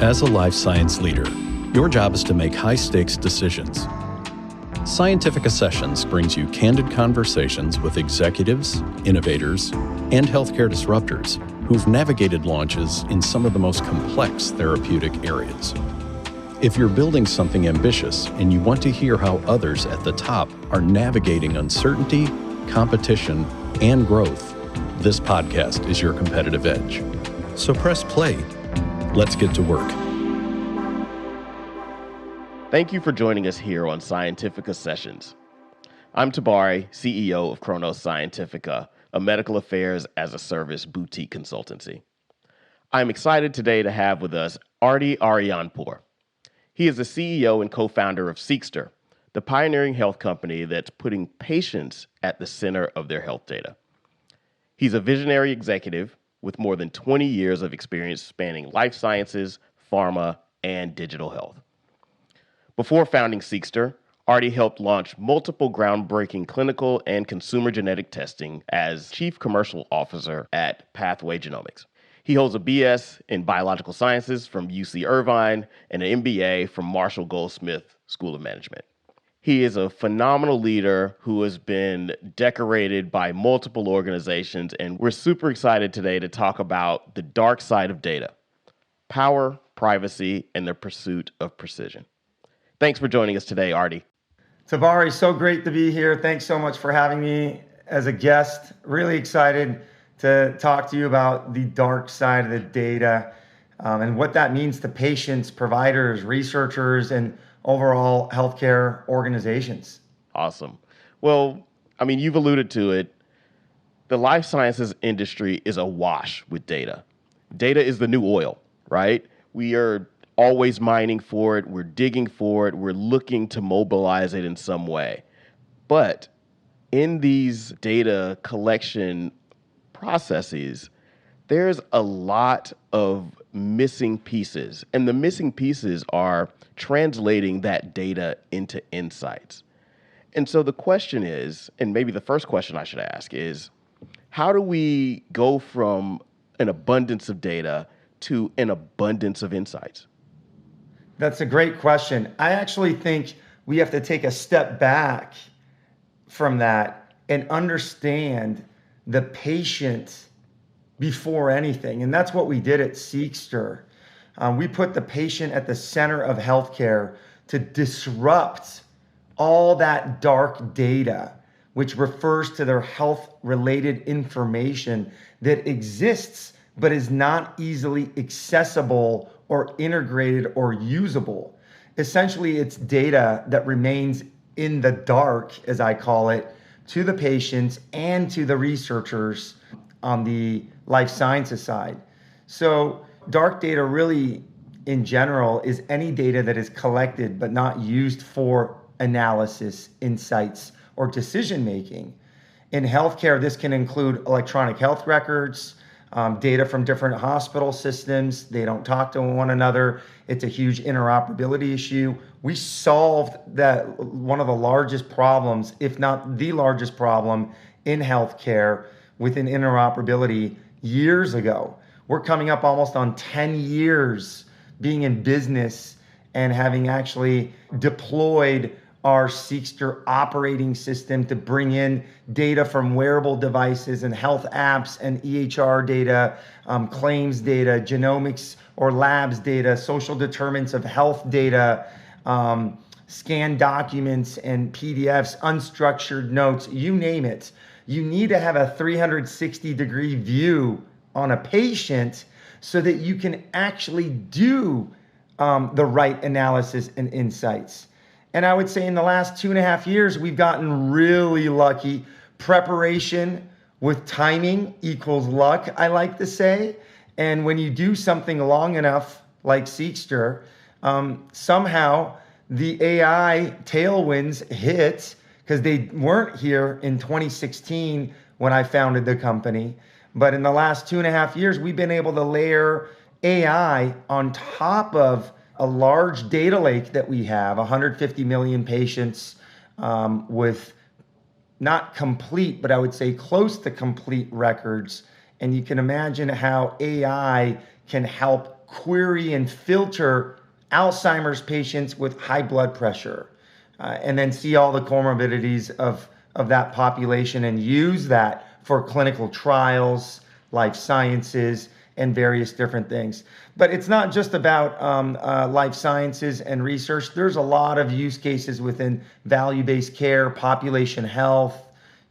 As a life science leader, your job is to make high-stakes decisions. Scientifica Sessions brings you candid conversations with executives, innovators, and healthcare disruptors who've navigated launches in some of the most complex therapeutic areas. If you're building something ambitious and you want to hear how others at the top are navigating uncertainty, competition, and growth, this podcast is your competitive edge. So press play. Let's get to work. Thank you for joining us here on Scientifica Sessions. I'm Tabari, CEO of Kronos Scientifica, a medical affairs as a service boutique consultancy. I'm excited today to have with us Ardy Arianpour. He is the CEO and co-founder of SEQSTER, the pioneering health company that's putting patients at the center of their health data. He's a visionary executive with more than 20 years of experience spanning life sciences, pharma, and digital health. Before founding SEQSTER, Ardy helped launch multiple groundbreaking clinical and consumer genetic testing as Chief Commercial Officer at Pathway Genomics. He holds a BS in Biological Sciences from UC Irvine and an MBA from Marshall Goldsmith School of Management. He is a phenomenal leader who has been decorated by multiple organizations, and we're super excited today to talk about the dark side of data, power, privacy, and the pursuit of precision. Thanks for joining us today, Ardy. Tabari, so great to be here. Thanks so much for having me as a guest. Really excited to talk to you about the dark side of the data and what that means to patients, providers, researchers, and overall healthcare organizations. Awesome. Well, you've alluded to it. The life sciences industry is awash with data. Data is the new oil, right? We are always mining for it. We're digging for it. We're looking to mobilize it in some way. But in these data collection processes, there's a lot of missing pieces. And the missing pieces are translating that data into insights. And so the question is, and maybe the first question I should ask is, how do we go from an abundance of data to an abundance of insights? That's a great question. I actually think we have to take a step back from that and understand the patient before anything. And that's what we did at SEQSTER. We put the patient at the center of healthcare to disrupt all that dark data, which refers to their health-related information that exists but is not easily accessible or integrated or usable. Essentially, it's data that remains in the dark, as I call it, to the patients and to the researchers on the life sciences side. So dark data really, in general, is any data that is collected but not used for analysis, insights, or decision-making. In healthcare, this can include electronic health records, data from different hospital systems. They don't talk to one another. It's a huge interoperability issue. We solved that one of the largest problems, if not the largest problem in healthcare within interoperability years ago. We're coming up almost on 10 years being in business and having actually deployed our SEQSTER operating system to bring in data from wearable devices and health apps and EHR data, claims data, genomics or labs data, social determinants of health data, scanned documents and PDFs, unstructured notes, you name it. You need to have a 360-degree view on a patient so that you can actually do the right analysis and insights. And I would say in the last 2.5 years, we've gotten really lucky. Preparation with timing equals luck, I like to say. And when you do something long enough, like SEQSTER, somehow the AI tailwinds hit, because they weren't here in 2016 when I founded the company. But in the last 2.5 years, we've been able to layer AI on top of a large data lake that we have, 150 million patients with not complete, but I would say close to complete records. And you can imagine how AI can help query and filter Alzheimer's patients with high blood pressure, and then see all the comorbidities of that population and use that for clinical trials, life sciences, and various different things. But it's not just about life sciences and research. There's a lot of use cases within value-based care, population health.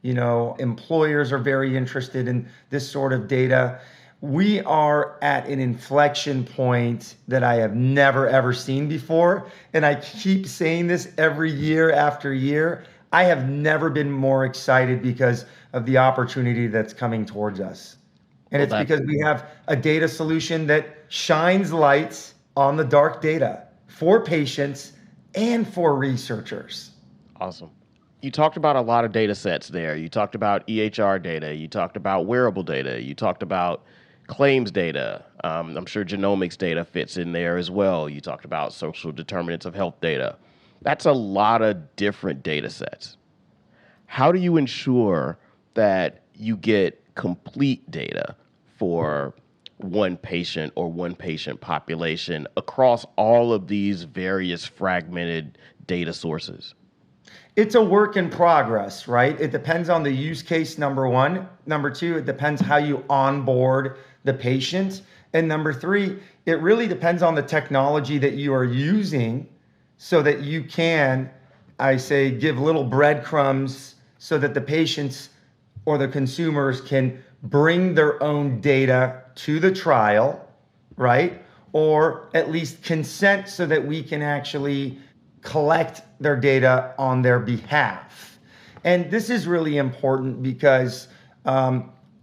Employers are very interested in this sort of data. We are at an inflection point that I have never, ever seen before. And I keep saying this every year after year. I have never been more excited because of the opportunity that's coming towards us. And it's because we have a data solution that shines lights on the dark data for patients and for researchers. Awesome. You talked about a lot of data sets there. You talked about EHR data. You talked about wearable data. You talked about claims data. I'm sure genomics data fits in there as well. You talked about social determinants of health data. That's a lot of different data sets. How do you ensure that you get complete data for one patient or one patient population across all of these various fragmented data sources? It's a work in progress, right? It depends on the use case, number one. Number two, it depends how you onboard the patient. And number three, it really depends on the technology that you are using so that you can, I say, give little breadcrumbs so that the patients or the consumers can bring their own data to the trial, right? Or at least consent so that we can actually collect their data on their behalf. And this is really important because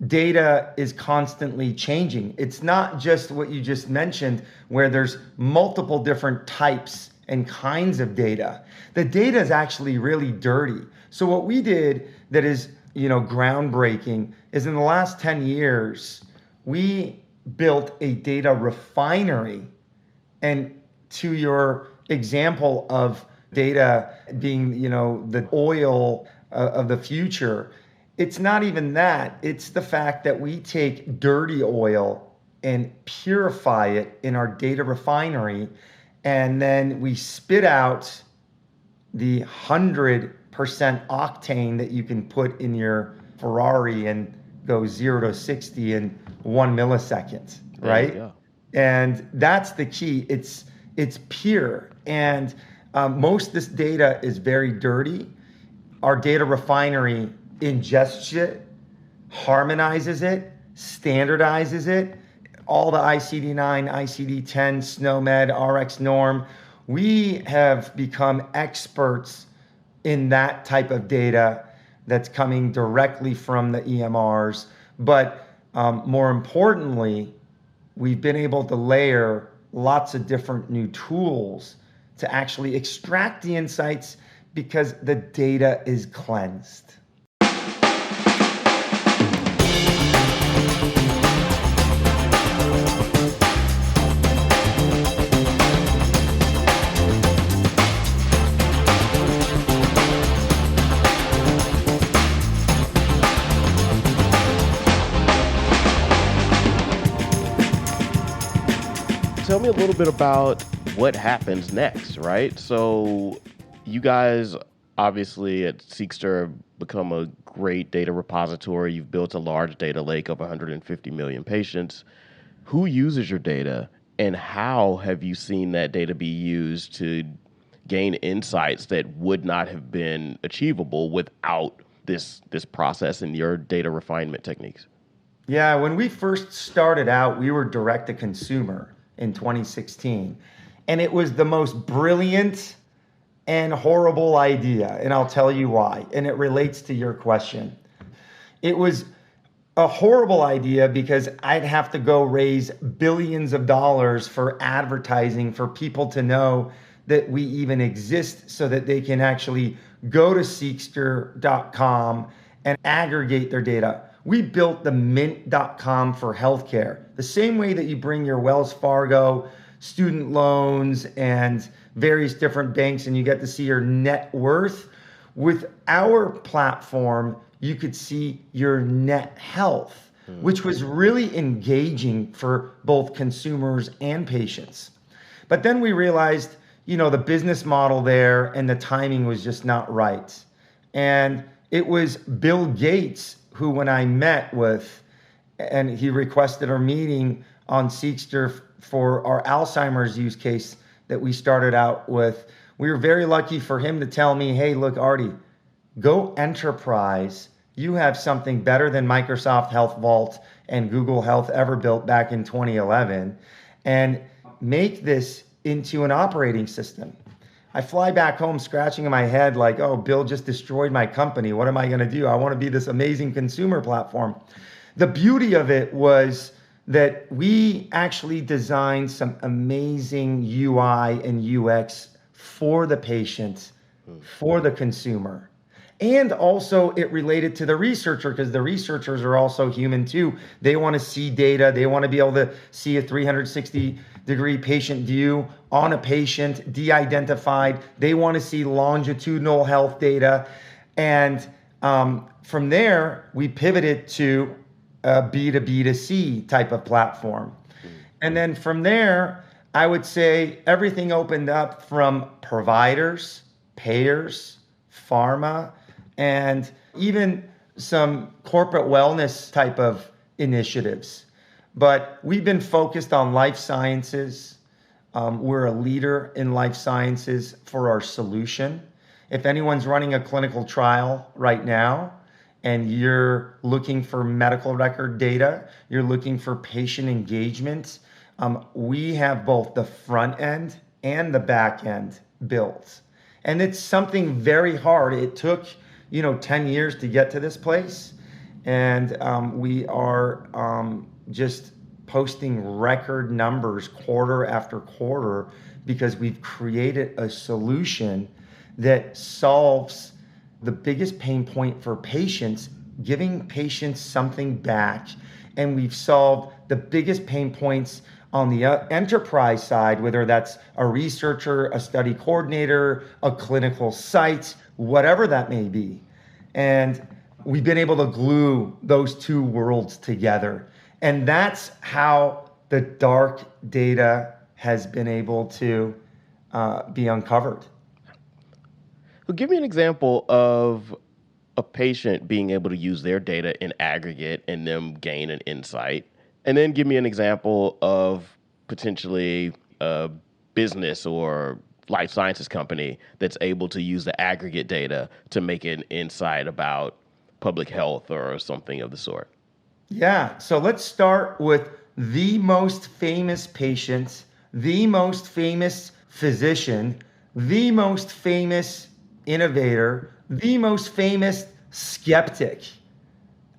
data is constantly changing. It's not just what you just mentioned, where there's multiple different types and kinds of data. The data is actually really dirty. So what we did that is, groundbreaking is in the last 10 years, we built a data refinery. And to your example of data being, the oil of the future, it's not even that. It's the fact that we take dirty oil and purify it in our data refinery, and then we spit out the 100% octane that you can put in your Ferrari and go 0 to 60 in 1 millisecond, right? And that's the key. It's pure. And most of this data is very dirty. Our data refinery ingests it, harmonizes it, standardizes it, all the ICD-9, ICD-10, SNOMED, RX norm. We have become experts in that type of data that's coming directly from the EMRs. But more importantly, we've been able to layer lots of different new tools to actually extract the insights because the data is cleansed. Tell me a little bit about what happens next, right? So you guys obviously at SEQSTER have become a great data repository. You've built a large data lake of 150 million patients. Who uses your data, and how have you seen that data be used to gain insights that would not have been achievable without this process and your data refinement techniques? Yeah, when we first started out, we were direct to consumer in 2016. And it was the most brilliant and horrible idea. And I'll tell you why. And it relates to your question. It was a horrible idea because I'd have to go raise billions of dollars for advertising for people to know that we even exist so that they can actually go to SEQSTER.com and aggregate their data. We built the mint.com for healthcare, the same way that you bring your Wells Fargo student loans and various different banks and you get to see your net worth. With our platform, you could see your net health. which was really engaging for both consumers and patients. But then we realized, the business model there and the timing was just not right. And it was Bill Gates who, when I met with, and he requested a meeting on SEQSTER for our Alzheimer's use case that we started out with, we were very lucky for him to tell me, hey, look, Ardy, go enterprise. You have something better than Microsoft Health Vault and Google Health ever built back in 2011, and make this into an operating system. I fly back home scratching my head like, oh, Bill just destroyed my company. What am I going to do? I want to be this amazing consumer platform. The beauty of it was that we actually designed some amazing UI and UX for the patient, for the consumer. And also it related to the researcher, because the researchers are also human too. They want to see data. They want to be able to see a 360-degree patient view on a patient, de-identified. They want to see longitudinal health data. And from there, we pivoted to a B2B2C type of platform. And then from there, I would say everything opened up from providers, payers, pharma, and even some corporate wellness type of initiatives. But we've been focused on life sciences. We're a leader in life sciences for our solution. If anyone's running a clinical trial right now and you're looking for medical record data, you're looking for patient engagement, we have both the front end and the back end built. And it's something very hard. It took 10 years to get to this place. And we are just posting record numbers quarter after quarter because we've created a solution that solves the biggest pain point for patients, giving patients something back. And we've solved the biggest pain points on the enterprise side, whether that's a researcher, a study coordinator, a clinical site, whatever that may be. And we've been able to glue those two worlds together. And that's how the dark data has been able to be uncovered. Well, give me an example of a patient being able to use their data in aggregate and them gain an insight. And then give me an example of potentially a business or life sciences company that's able to use the aggregate data to make an insight about public health or something of the sort. Yeah, so let's start with the most famous patient, the most famous physician, the most famous innovator, the most famous skeptic.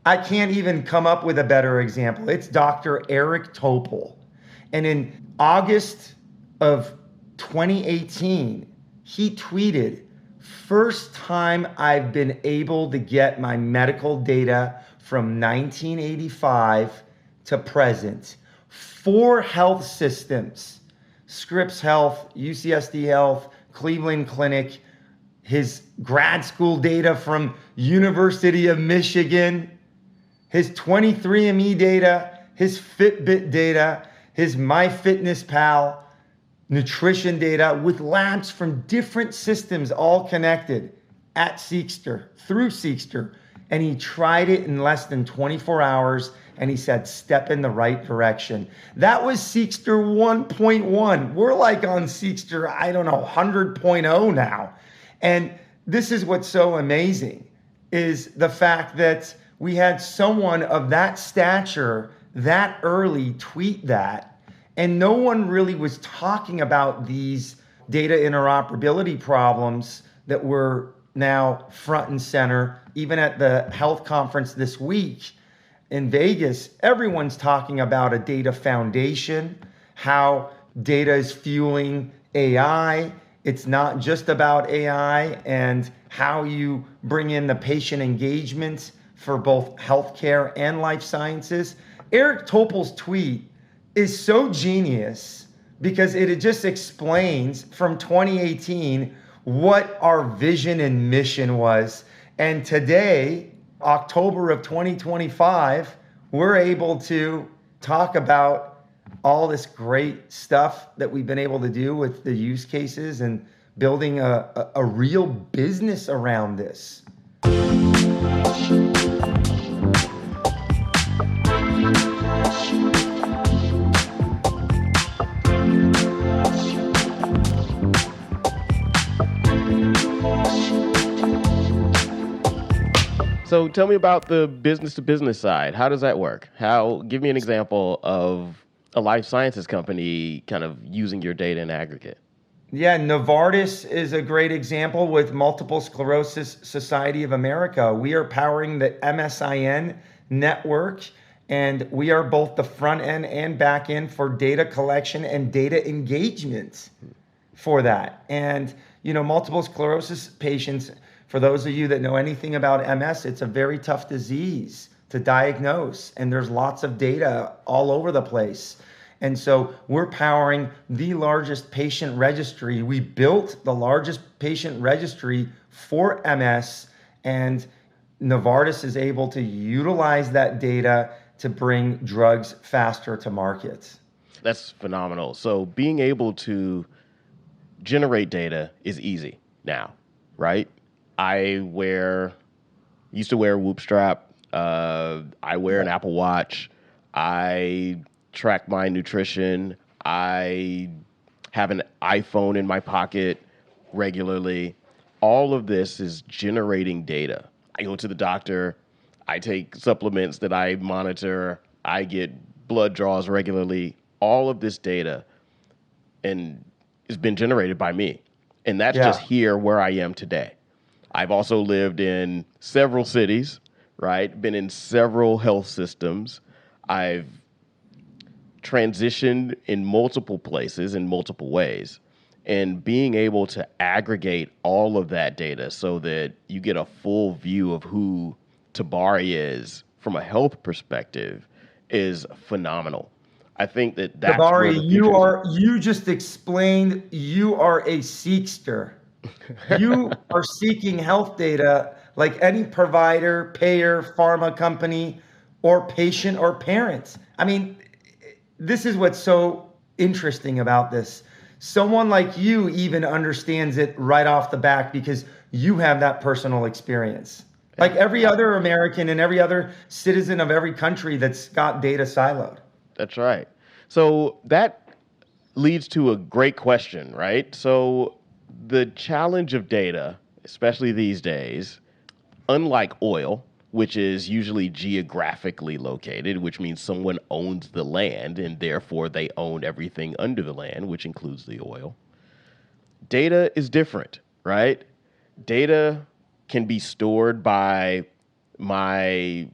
I can't even come up with a better example. It's Dr. Eric Topol. And in August of 2018, he tweeted, "First time I've been able to get my medical data from 1985 to present. 4 health systems, Scripps Health, UCSD Health, Cleveland Clinic, his grad school data from University of Michigan, his 23andMe data, his Fitbit data, his MyFitnessPal nutrition data with labs from different systems all connected at SEQSTER, through SEQSTER. And he tried it in less than 24 hours and he said, step in the right direction. That was SEQSTER 1.1. We're like on SEQSTER, 100.0 now. And this is what's so amazing is the fact that we had someone of that stature that early tweet that, and no one really was talking about these data interoperability problems that were now front and center. Even at the health conference this week in Vegas, everyone's talking about a data foundation, how data is fueling AI. It's not just about AI and how you bring in the patient engagement for both healthcare and life sciences. Eric Topol's tweet is so genius because it just explains from 2018 what our vision and mission was. And today, October of 2025, we're able to talk about all this great stuff that we've been able to do with the use cases and building a real business around this. So tell me about the business to business side. How does that work? Give me an example of a life sciences company kind of using your data in aggregate. Yeah, Novartis is a great example with Multiple Sclerosis Society of America. We are powering the MSIN network, and we are both the front end and back end for data collection and data engagement for that. And, multiple sclerosis patients, for those of you that know anything about MS, it's a very tough disease to diagnose, and there's lots of data all over the place. And so we're powering the largest patient registry. We built the largest patient registry for MS, and Novartis is able to utilize that data to bring drugs faster to market. That's phenomenal. So being able to generate data is easy now, right? I used to wear a Whoop strap. I wear an Apple Watch. I track my nutrition. I have an iPhone in my pocket regularly. All of this is generating data. I go to the doctor. I take supplements that I monitor. I get blood draws regularly. All of this data and has been generated by me. And that's just here where I am today. I've also lived in several cities, right? Been in several health systems. I've transitioned in multiple places in multiple ways. And being able to aggregate all of that data so that you get a full view of who Tabari is from a health perspective is phenomenal. I think that's Tabari, where the future is. you just explained you are a SEQSTER. You are seeking health data like any provider, payer, pharma company, or patient or parent. I mean, this is what's so interesting about this. Someone like you even understands it right off the bat because you have that personal experience. Like every other American and every other citizen of every country that's got data siloed. That's right. So that leads to a great question, right? So the challenge of data, especially these days, unlike oil, which is usually geographically located, which means someone owns the land and therefore they own everything under the land, which includes the oil. Data is different, right? Data can be stored by my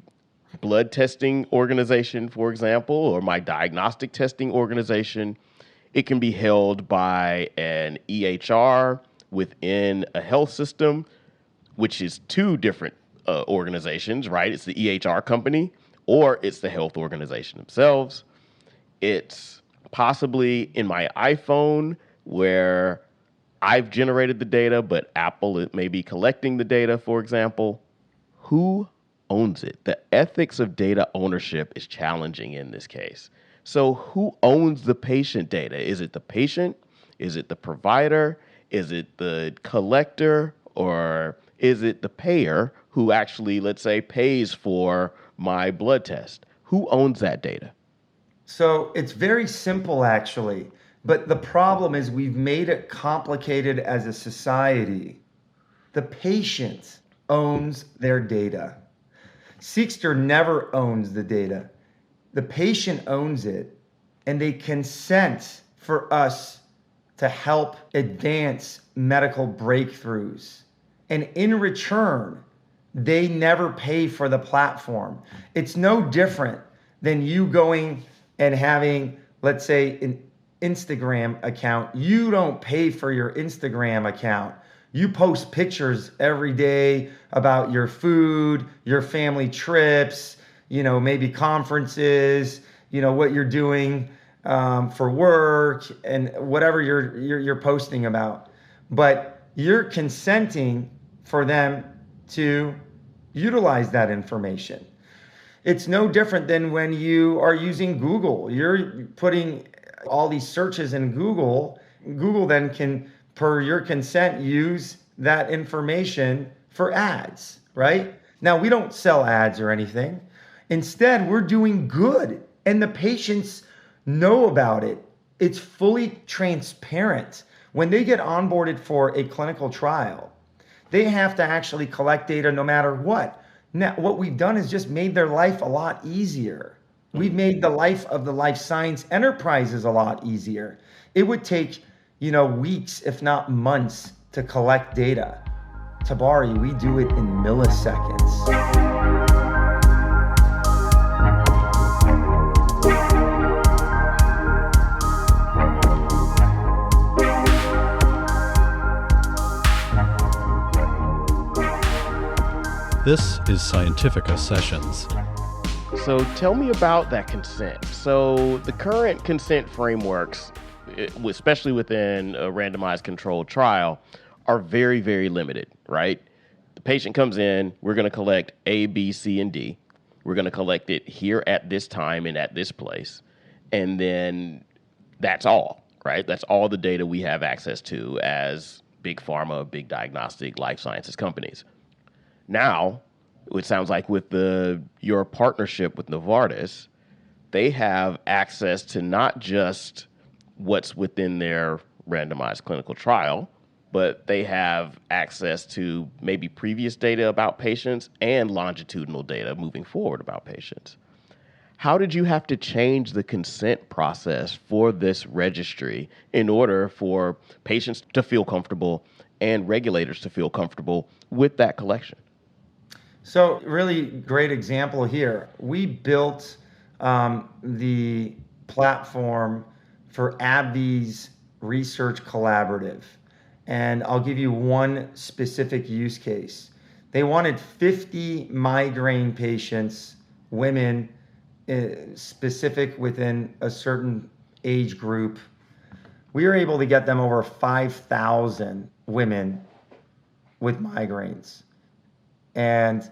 blood testing organization, for example, or my diagnostic testing organization. It can be held by an EHR within a health system, which is two different organizations, right? It's the EHR company or it's the health organization themselves. It's possibly in my iPhone where I've generated the data, but Apple may be collecting the data, for example. Who owns it? The ethics of data ownership is challenging in this case. So who owns the patient data? Is it the patient? Is it the provider? Is it the collector? Or is it the payer who actually, let's say, pays for my blood test? Who owns that data? So it's very simple, actually. But the problem is we've made it complicated as a society. The patient owns their data. SEQSTER never owns the data. The patient owns it, and they consent for us to help advance medical breakthroughs. And in return, they never pay for the platform. It's no different than you going and having, let's say, an Instagram account. You don't pay for your Instagram account. You post pictures every day about your food, your family trips, maybe conferences, what you're doing for work and whatever you're posting about. But you're consenting for them to utilize that information. It's no different than when you are using Google. You're putting all these searches in Google. Google then can, per your consent, use that information for ads, right? Now, we don't sell ads or anything. Instead, we're doing good, and the patients know about it. It's fully transparent. When they get onboarded for a clinical trial, they have to actually collect data no matter what. Now, what we've done is just made their life a lot easier. We've made the life of the life science enterprises a lot easier. It would take, weeks, if not months, to collect data. Tabari, we do it in milliseconds. This is Scientifica Sessions. So tell me about that consent. So the current consent frameworks, especially within a randomized controlled trial, are very, very limited, right? The patient comes in, we're going to collect A, B, C, and D. We're going to collect it here at this time and at this place. And then that's all, right? That's all the data we have access to as big pharma, big diagnostic, life sciences companies. Now, it sounds like with your partnership with Novartis, they have access to not just what's within their randomized clinical trial, but they have access to maybe previous data about patients and longitudinal data moving forward about patients. How did you have to change the consent process for this registry in order for patients to feel comfortable and regulators to feel comfortable with that collection? So really great example here. We built the platform for AbbVie's research collaborative. And I'll give you one specific use case. They wanted 50 migraine patients, women, specific within a certain age group. We were able to get them over 5,000 women with migraines. And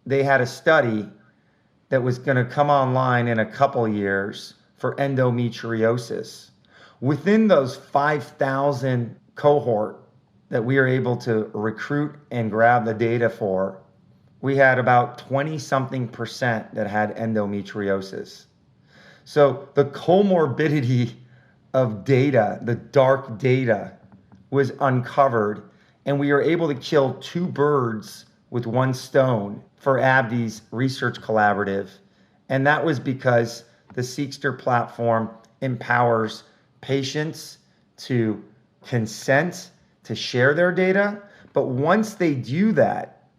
they had a study that was going to come online in a couple years for endometriosis. Within those 5,000 cohort that we were able to recruit and grab the data for, we had about 20-something% that had endometriosis. So the comorbidity of data, the dark data, was uncovered, and we were able to kill two birds with one stone for AbbVie's research collaborative. And that was because the SEQSTER platform empowers patients to consent to share their data. But once they do that,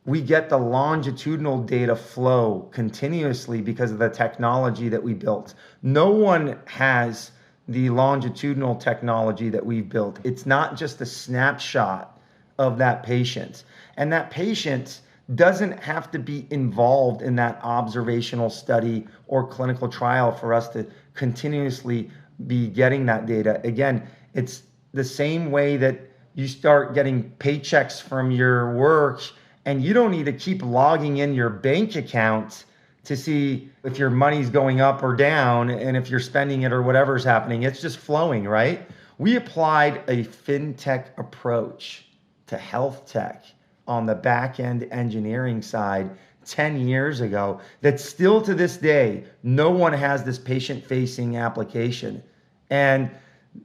we get the longitudinal data flow continuously because of the technology that we built. No one has the longitudinal technology that we've built. It's not just a snapshot of that patient. And that patient doesn't have to be involved in that observational study or clinical trial for us to continuously be getting that data. Again, it's the same way that you start getting paychecks from your work and you don't need to keep logging in your bank account to see if your money's going up or down and if you're spending it or whatever's happening. It's just flowing, right? We applied a fintech approach to health tech on the back-end engineering side 10 years ago that still to this day, no one has this patient-facing application. And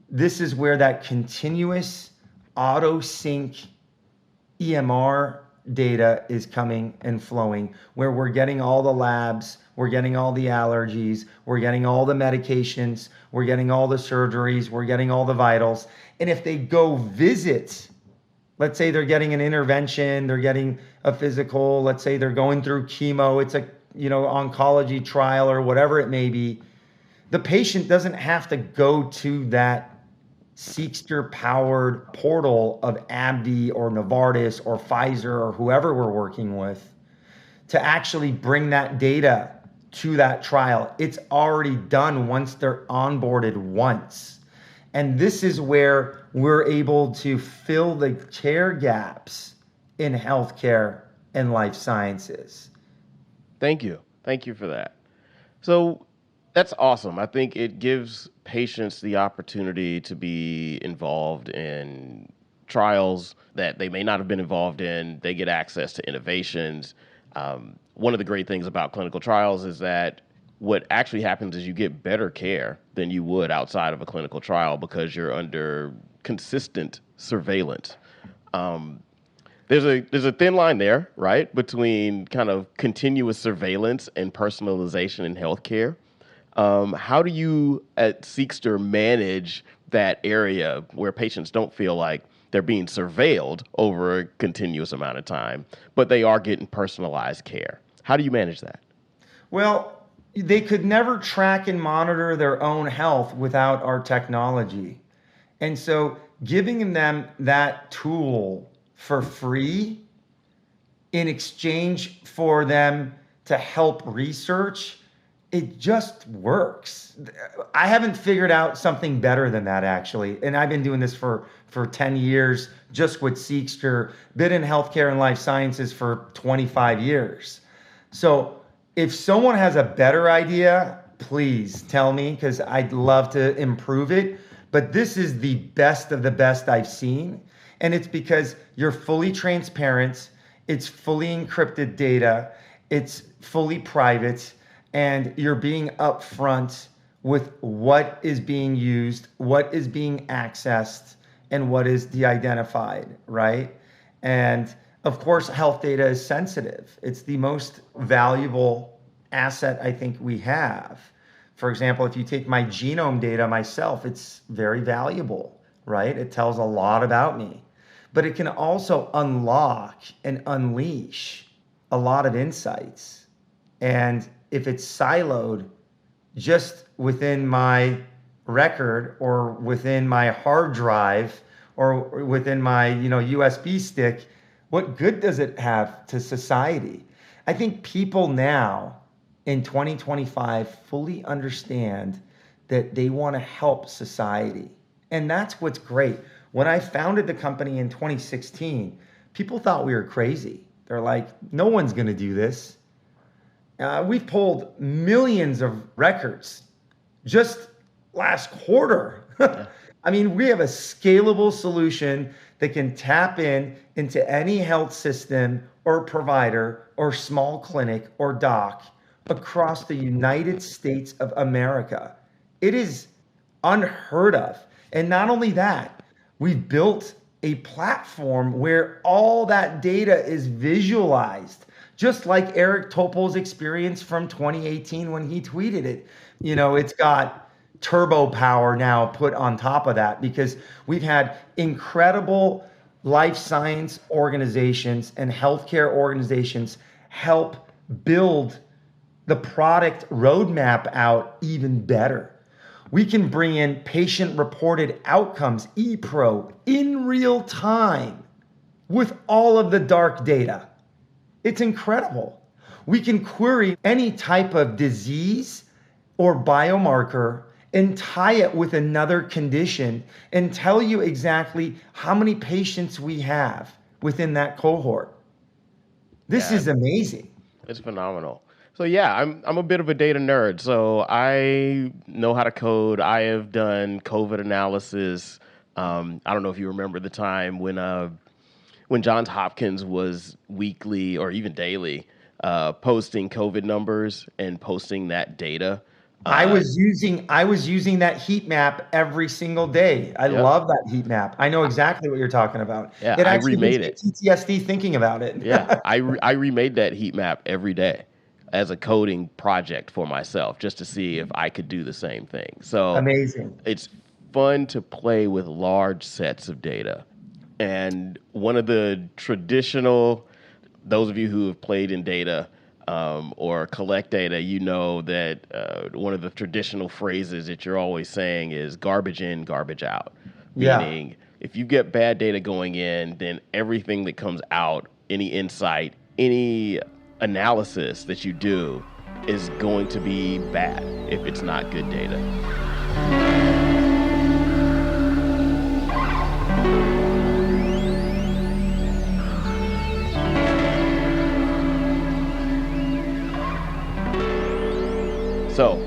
this is where that continuous auto-sync EMR data is coming and flowing, where we're getting all the labs, we're getting all the allergies, we're getting all the medications, we're getting all the surgeries, we're getting all the vitals. And if they go visit, let's say they're getting an intervention, they're getting a physical, let's say they're going through chemo, it's a oncology trial or whatever it may be, the patient doesn't have to go to that SEQSTER powered portal of AbbVie or Novartis or Pfizer or whoever we're working with to actually bring that data to that trial. It's already done once they're onboarded once. And this is where we're able to fill the care gaps in healthcare and life sciences. Thank you. Thank you for that. So that's awesome. I think it gives patients the opportunity to be involved in trials that they may not have been involved in. They get access to innovations. One of the great things about clinical trials is that what actually happens is you get better care than you would outside of a clinical trial because you're under consistent surveillance. There's a thin line there, right, between kind of continuous surveillance and personalization in healthcare. How do you at SEQSTER manage that area where patients don't feel like they're being surveilled over a continuous amount of time, but they are getting personalized care? How do you manage that? Well, they could never track and monitor their own health without our technology. And so giving them that tool for free in exchange for them to help research, it just works. I haven't figured out something better than that, actually. And I've been doing this for 10 years, just with SEQSTER, been in healthcare and life sciences for 25 years. So if someone has a better idea, please tell me, because I'd love to improve it. But this is the best of the best I've seen. And it's because you're fully transparent, it's fully encrypted data, it's fully private, and you're being upfront with what is being used, what is being accessed, and what is de-identified, right? And of course, health data is sensitive. It's the most valuable asset I think we have. For example, if you take my genome data myself, it's very valuable, right? It tells a lot about me. But it can also unlock and unleash a lot of insights. And if it's siloed just within my record or within my hard drive or within my USB stick, what good does it have to society? I think people now in 2025 fully understand that they want to help society. And that's what's great. When I founded the company in 2016, people thought we were crazy. They're like, no one's going to do this. We've pulled millions of records just last quarter. I mean, we have a scalable solution that can tap into any health system or provider or small clinic or doc across the United States of America. It is unheard of. And not only that, we've built a platform where all that data is visualized, just like Eric Topol's experience from 2018 when he tweeted it. It's got turbo power now put on top of that because we've had incredible life science organizations and healthcare organizations help build the product roadmap out even better. We can bring in patient-reported outcomes, ePro, in real time with all of the dark data. It's incredible. We can query any type of disease or biomarker and tie it with another condition and tell you exactly how many patients we have within that cohort. This is amazing. It's phenomenal. So yeah, I'm a bit of a data nerd. So I know how to code. I have done COVID analysis. I don't know if you remember the time when Johns Hopkins was weekly or even daily posting COVID numbers and posting that data. I was using that heat map every single day. I love that heat map. I know exactly what you're talking about. Yeah, it I actually remade gives it. me PTSD thinking about it. Yeah, I remade that heat map every day as a coding project for myself just to see if I could do the same thing. So amazing. It's fun to play with large sets of data. And one of the traditional, those of you who have played in data or collect data, you know that one of the traditional phrases that you're always saying is garbage in, garbage out. Meaning, if you get bad data going in, then everything that comes out, any insight, any analysis that you do is going to be bad if it's not good data. So,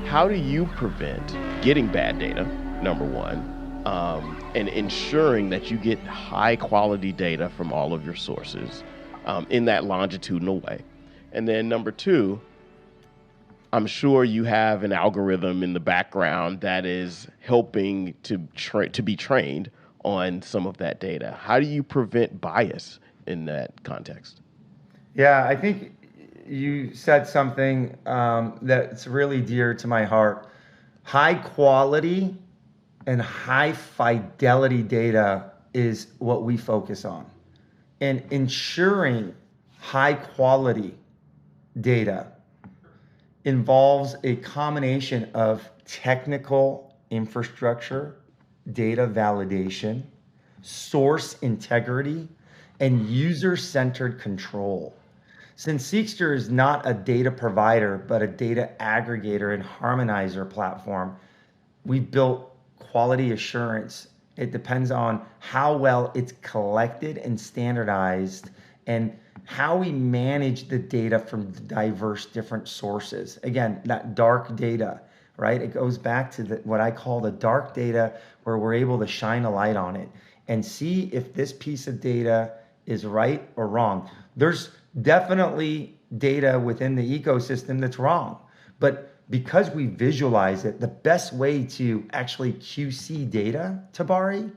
how do you prevent getting bad data, number one, and ensuring that you get high quality data from all of your sources in that longitudinal way? And then number two, I'm sure you have an algorithm in the background that is helping to be trained on some of that data. How do you prevent bias in that context? Yeah, I think you said something that's really dear to my heart. High quality and high fidelity data is what we focus on. And ensuring high quality data involves a combination of technical infrastructure, data validation, source integrity, and user-centered control. Since SEQSTER is not a data provider, but a data aggregator and harmonizer platform, we built quality assurance. It depends on how well it's collected and standardized and how we manage the data from diverse different sources. Again, that dark data, right? It goes back to what I call the dark data, where we're able to shine a light on it and see if this piece of data is right or wrong. There's definitely data within the ecosystem that's wrong, but because we visualize it, the best way to actually QC data, Tabari,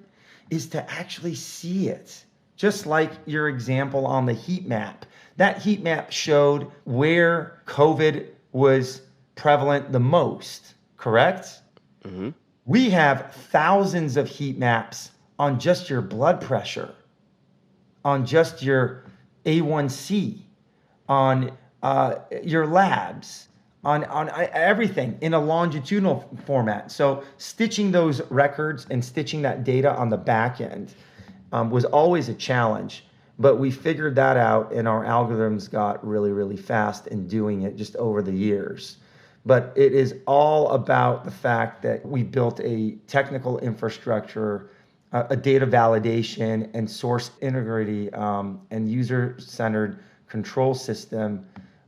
is to actually see it. Just like your example on the heat map. That heat map showed where COVID was prevalent the most, correct? Mm-hmm. We have thousands of heat maps on just your blood pressure, on just your A1C, on your labs, on everything in a longitudinal format. So stitching those records and stitching that data on the back end was always a challenge, but we figured that out and our algorithms got really, really fast in doing it just over the years. But it is all about the fact that we built a technical infrastructure, a data validation and source integrity and user-centered control system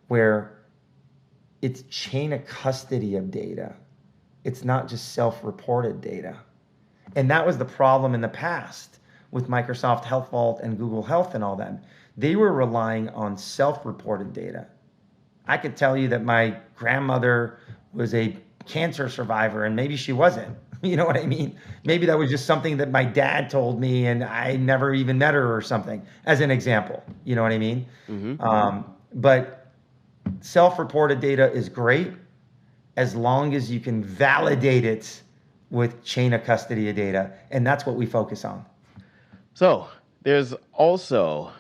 where it's chain of custody of data. It's not just self-reported data. And that was the problem in the past with Microsoft Health Vault and Google Health and all that. They were relying on self-reported data. I could tell you that my grandmother was a cancer survivor and maybe she wasn't. You know what I mean? Maybe that was just something that my dad told me and I never even met her or something, as an example. You know what I mean? Mm-hmm. But self-reported data is great as long as you can validate it with chain of custody of data. And that's what we focus on. So there's also,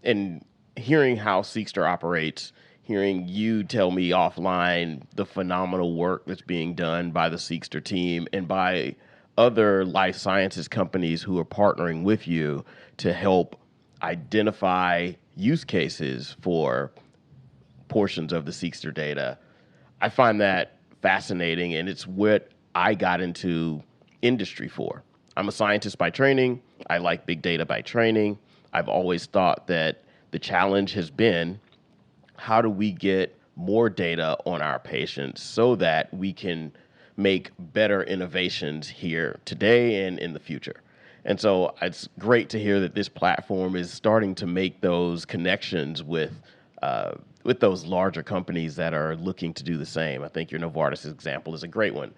in hearing how SEQSTER operates, hearing you tell me offline the phenomenal work that's being done by the SEQSTER team and by other life sciences companies who are partnering with you to help identify use cases for portions of the SEQSTER data. I find that fascinating, and it's what I got into industry for. I'm a scientist by training. I like big data by training. I've always thought that the challenge has been, how do we get more data on our patients so that we can make better innovations here today and in the future? And so it's great to hear that this platform is starting to make those connections with those larger companies that are looking to do the same. I think your Novartis example is a great one.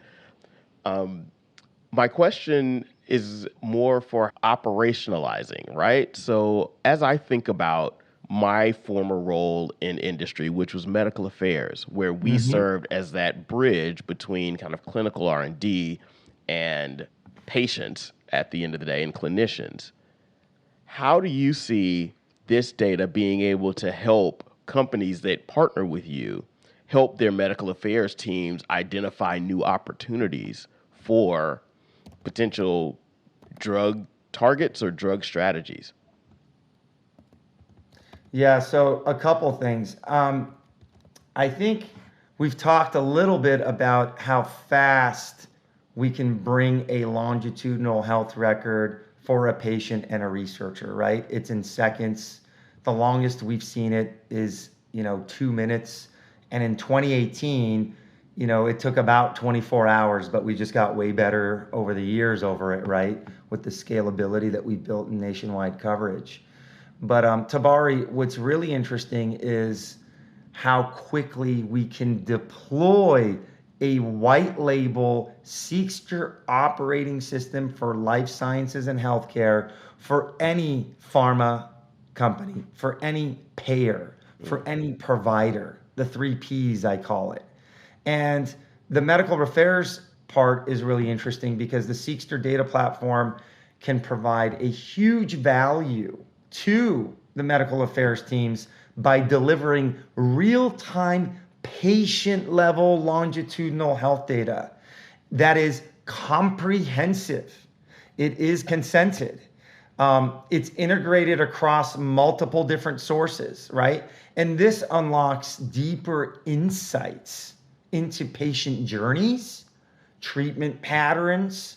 My question is more for operationalizing, right? So as I think about my former role in industry, which was medical affairs, where we served as that bridge between kind of clinical R&D and patients at the end of the day and clinicians, how do you see this data being able to help companies that partner with you help their medical affairs teams identify new opportunities for potential drug targets or drug strategies? Yeah, so a couple things. I think we've talked a little bit about how fast we can bring a longitudinal health record for a patient and a researcher, right? It's in seconds. The longest we've seen it is, 2 minutes. And in 2018, it took about 24 hours, but we just got way better over the years over it, right? With the scalability that we built in nationwide coverage. But Tabari, what's really interesting is how quickly we can deploy a white label SEQSTER operating system for life sciences and healthcare for any pharma company, for any payer, for any provider, the 3Ps I call it. And the medical affairs part is really interesting because the SEQSTER data platform can provide a huge value to the medical affairs teams by delivering real-time patient-level longitudinal health data that is comprehensive. It is consented. It's integrated across multiple different sources, right? And this unlocks deeper insights into patient journeys, treatment patterns,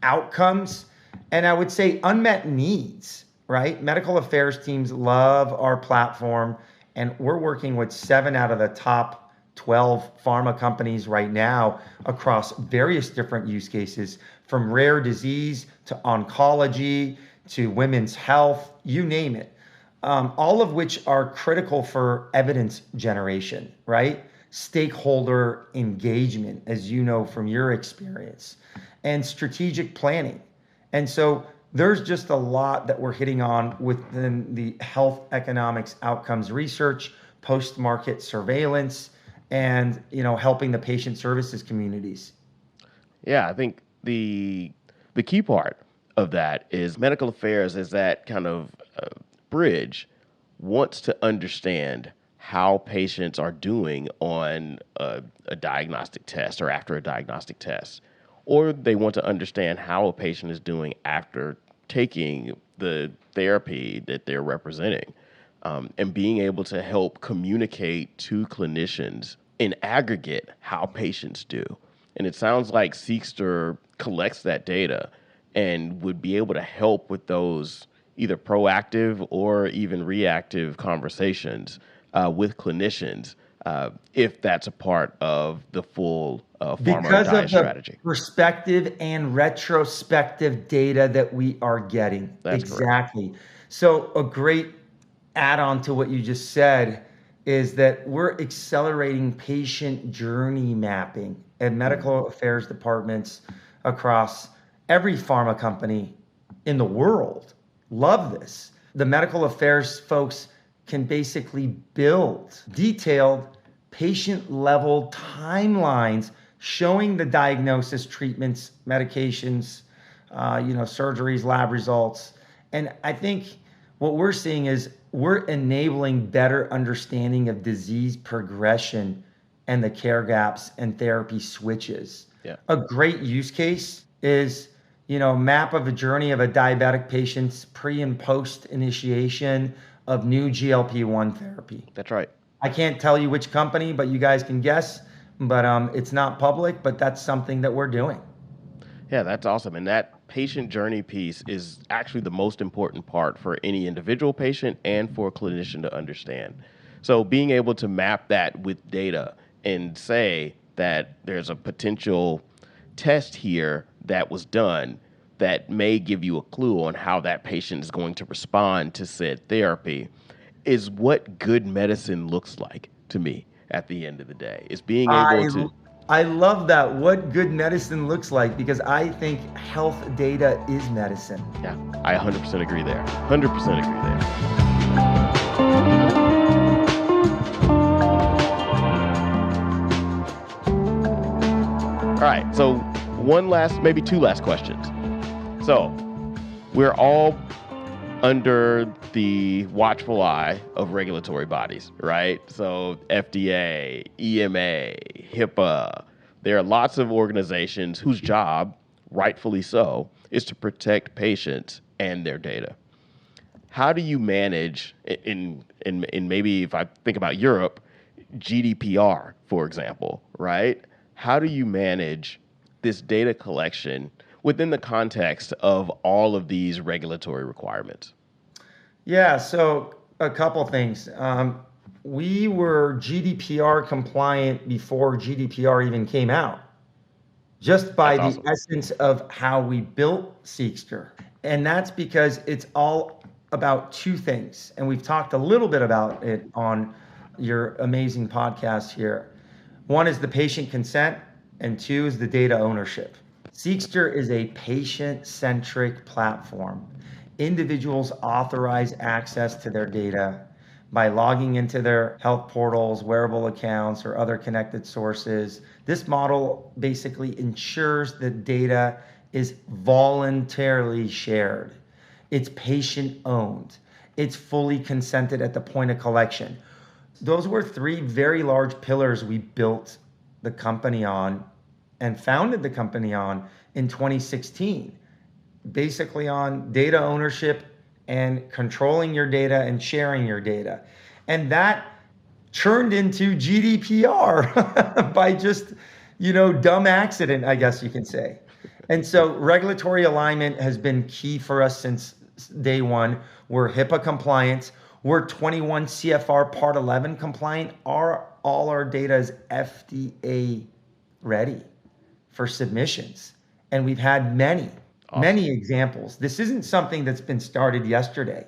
outcomes, and I would say unmet needs, right? Medical affairs teams love our platform, and we're working with 7 out of the top 12 pharma companies right now across various different use cases, from rare disease to oncology to women's health, you name it. All of which are critical for evidence generation, right? Stakeholder engagement, as you know from your experience, and strategic planning. And so there's just a lot that we're hitting on within the health economics outcomes research, post-market surveillance, and helping the patient services communities. Yeah, I think the key part of that is medical affairs as that kind of bridge wants to understand how patients are doing on a diagnostic test or after a diagnostic test, or they want to understand how a patient is doing after taking the therapy that they're representing, and being able to help communicate to clinicians in aggregate how patients do. And it sounds like SEQSTER collects that data and would be able to help with those either proactive or even reactive conversations with clinicians, if that's a part of the full pharma because diet of the strategy. perspective and retrospective data that we are getting. That's exactly. Correct. So a great add-on to what you just said is that we're accelerating patient journey mapping at medical affairs departments across every pharma company in the world. Love this. The medical affairs folks can basically build detailed patient-level timelines showing the diagnosis, treatments, medications, surgeries, lab results. And I think what we're seeing is we're enabling better understanding of disease progression and the care gaps and therapy switches. Yeah. A great use case is, map of a journey of a diabetic patient's pre and post initiation of new GLP-1 therapy. That's right. I can't tell you which company, but you guys can guess. But it's not public, but that's something that we're doing. Yeah, that's awesome. And that patient journey piece is actually the most important part for any individual patient and for a clinician to understand. So being able to map that with data and say that there's a potential test here that was done that may give you a clue on how that patient is going to respond to said therapy is what good medicine looks like to me at the end of the day. Is being able to... I love that, what good medicine looks like, because I think health data is medicine. Yeah, I 100% agree there. 100% agree there. All right, so maybe two last questions. So we're all under the watchful eye of regulatory bodies, right? So FDA, EMA, HIPAA, there are lots of organizations whose job, rightfully so, is to protect patients and their data. How do you manage, in maybe if I think about Europe, GDPR, for example, right? How do you manage this data collection within the context of all of these regulatory requirements? Yeah, so a couple things. we were GDPR compliant before GDPR even came out, just by That's the awesome. essence of how we built SEQSTER. And that's because it's all about two things. And we've talked a little bit about it on your amazing podcast here. One is the patient consent, and two is the data ownership. SEQSTER is a patient-centric platform. Individuals authorize access to their data by logging into their health portals, wearable accounts, or other connected sources. This model basically ensures that data is voluntarily shared. It's patient-owned. It's fully consented at the point of collection. Those were three very large pillars we built the company on and founded the company on in 2016, basically on data ownership and controlling your data and sharing your data. And that turned into GDPR by just, dumb accident, I guess you can say. And so regulatory alignment has been key for us since day one. We're HIPAA compliant. We're 21 CFR Part 11 compliant. All our data is FDA ready for submissions. And we've had many examples. This isn't something that's been started yesterday.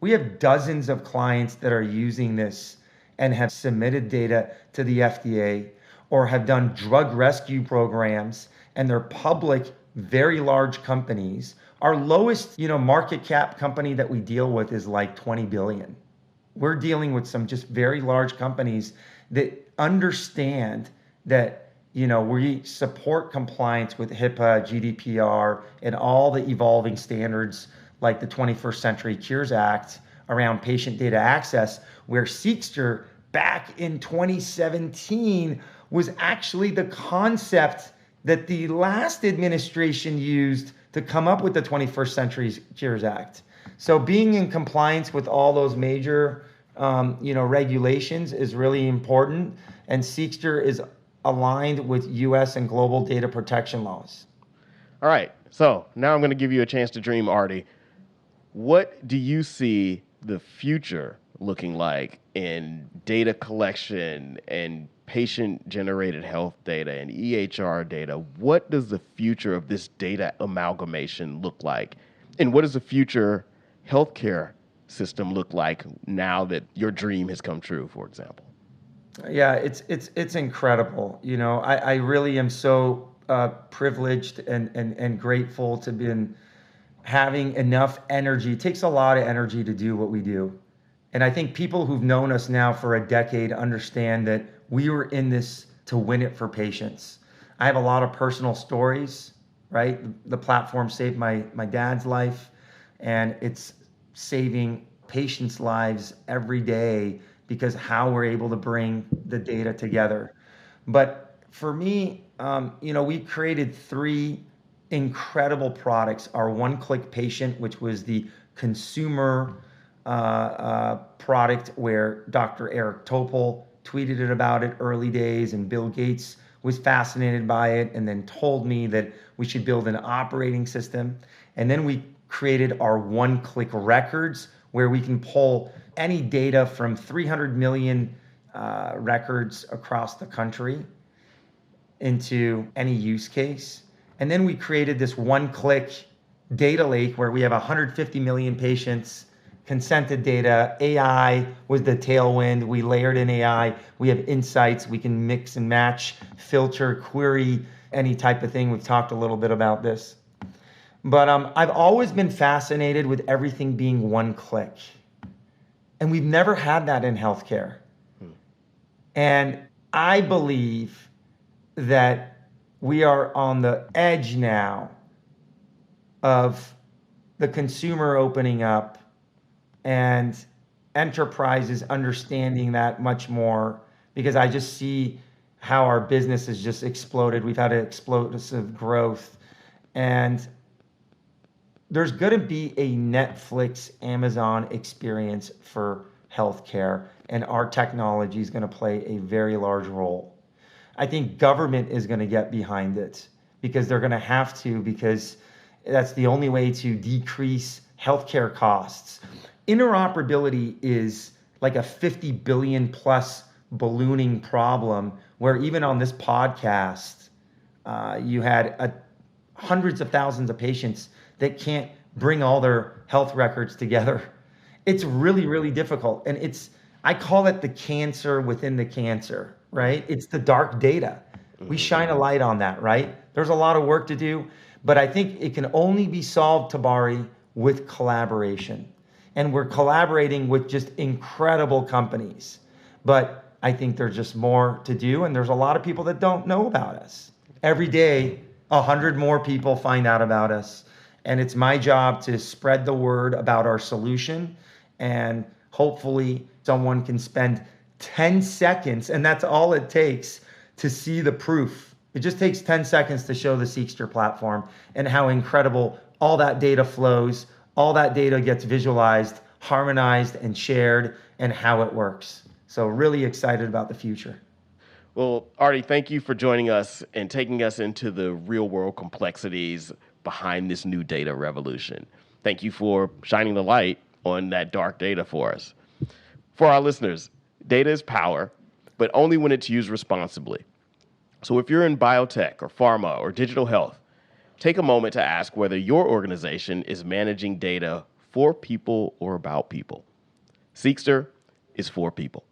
We have dozens of clients that are using this and have submitted data to the FDA or have done drug rescue programs, and they're public, very large companies. Our lowest, market cap company that we deal with is like 20 billion. We're dealing with some just very large companies that understand that, we support compliance with HIPAA, GDPR, and all the evolving standards like the 21st Century Cures Act around patient data access, where SEQSTER back in 2017 was actually the concept that the last administration used to come up with the 21st Century Cures Act. So being in compliance with all those major regulations is really important, and SEQSTER is aligned with US and global data protection laws. All right, so now I'm going to give you a chance to dream, Ardy. What do you see the future looking like in data collection and patient-generated health data and EHR data? What does the future of this data amalgamation look like? And what does the future healthcare system look like now that your dream has come true, for example? Yeah, it's incredible. I really am so privileged and grateful to be having enough energy. It takes a lot of energy to do what we do. And I think people who've known us now for a decade understand that we were in this to win it for patients. I have a lot of personal stories, right? The platform saved my dad's life, and it's saving patients' lives every day because how we're able to bring the data together. But for me, we created three incredible products. Our one-click patient, which was the consumer product where Dr. Eric Topol tweeted about it early days, and Bill Gates was fascinated by it and then told me that we should build an operating system. And then we created our one-click records, where we can pull any data from 300 million records across the country into any use case. And then we created this one-click data lake where we have 150 million patients, consented data. AI was the tailwind. We layered in AI. We have insights. We can mix and match, filter, query, any type of thing. We've talked a little bit about this. But I've always been fascinated with everything being one click. And we've never had that in healthcare. And I believe that we are on the edge now of the consumer opening up and enterprises understanding that much more, because I just see how our business has just exploded. We've had an explosive growth, and there's going to be a Netflix, Amazon experience for healthcare, and our technology is going to play a very large role. I think government is going to get behind it because they're going to have to, because that's the only way to decrease healthcare costs. Interoperability is like a 50 billion plus ballooning problem where even on this podcast, you had hundreds of thousands of patients that can't bring all their health records together. It's really, really difficult. And I call it the cancer within the cancer, right? It's the dark data. We shine a light on that, right? There's a lot of work to do, but I think it can only be solved, Tabari, with collaboration. And we're collaborating with just incredible companies. But I think there's just more to do, and there's a lot of people that don't know about us. Every day, 100 more people find out about us. And it's my job to spread the word about our solution. And hopefully someone can spend 10 seconds, and that's all it takes to see the proof. It just takes 10 seconds to show the SEQSTER platform and how incredible all that data flows, all that data gets visualized, harmonized, and shared, and how it works. So really excited about the future. Well, Ardy, thank you for joining us and taking us into the real world complexities behind this new data revolution. Thank you for shining the light on that dark data for us. For our listeners, data is power, but only when it's used responsibly. So if you're in biotech or pharma or digital health, take a moment to ask whether your organization is managing data for people or about people. SEQSTER is for people.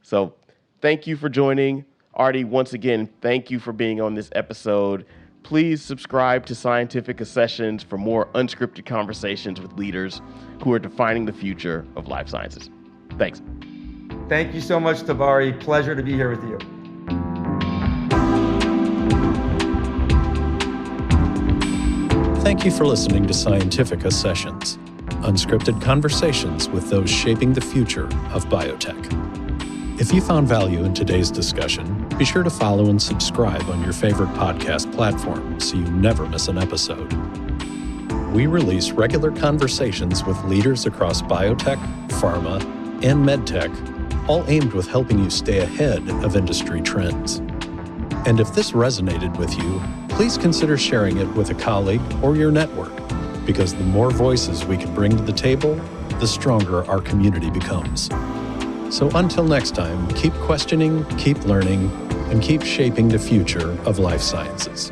So thank you for joining. Ardy, once again, thank you for being on this episode. Please subscribe to Scientifica Sessions for more unscripted conversations with leaders who are defining the future of life sciences. Thanks. Thank you so much, Tabari. Pleasure to be here with you. Thank you for listening to Scientifica Sessions, unscripted conversations with those shaping the future of biotech. If you found value in today's discussion, be sure to follow and subscribe on your favorite podcast platform so you never miss an episode. We release regular conversations with leaders across biotech, pharma, and medtech, all aimed with helping you stay ahead of industry trends. And if this resonated with you, please consider sharing it with a colleague or your network, because the more voices we can bring to the table, the stronger our community becomes. So until next time, keep questioning, keep learning, and keep shaping the future of life sciences.